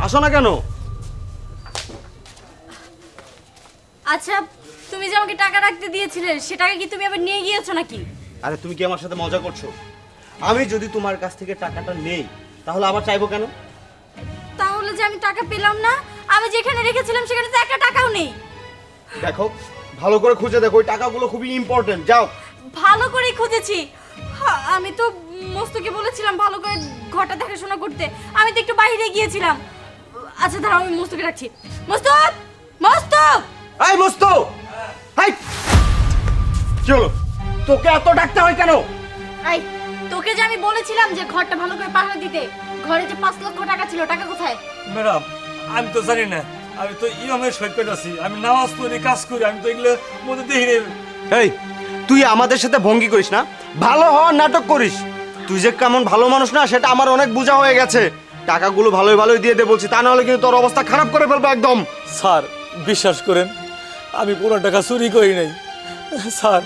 আসো না কেন? আচ্ছা, তুমি যে আমাকে টাকা রাখতে দিয়েছিলে সেটাকে কি তুমি আবার নিয়ে গিয়েছো নাকি? আরে তুমি কি আমার সাথে মজা করছো? আমি যদি তোমার কাছ থেকে টাকাটা নেই তাহলে আবার চাইবো কেন? তাহলে যে আমি টাকা পেলাম না, আমি যেখানে রেখেছিলাম সেখানে তো একটা টাকাও নেই। দেখো, ভালো করে খুঁজে দেখো, ওই টাকাগুলো খুবই ইম্পর্টেন্ট। যাও। ভালো করে খুঁজেছি। আমি তো মস্তুকে বলেছিলাম ভালো করে ঘরটা দেখাশোনা করতে, আমি তো একটু বাইরে গিয়েছিলাম। আচ্ছা দাঁড়াও, আমি মস্তুকে রাখছি। মস্তু, মস্তু! এই মস্তু, হাই! কি হলো? তোকে এত ডাকতে হয় কেন? এই, তোকে যে আমি বলেছিলাম যে ঘরটা ভালো করে পাহারা দিতে, ঘরে যে 5 লক্ষ টাকা ছিল, টাকা কোথায়? ম্যাডাম, আমি তো জানি না, আমি তো ইমামের সৈকত আছি, আমি নামাজ পড়ি, কাজ করি, আমি তো এগুলোর মধ্যে দেখি নেই। এই, তুই আমাদের সাথে ভঙ্গি করিস না, ভালো হওয়ার নাটক করিস। তুই যে কেমন ভালো মানুষ না সেটা আমার অনেক বোঝা হয়ে গেছে। টাকাগুলো ভালোই ভালোই দিয়ে দে বলছি, তা নাহলে কিন্তু তোর অবস্থা খারাপ করে ফেলবো একদম। স্যার, বিশ্বাস করেন, আমি পুরো টাকা চুরি করি নাই স্যার।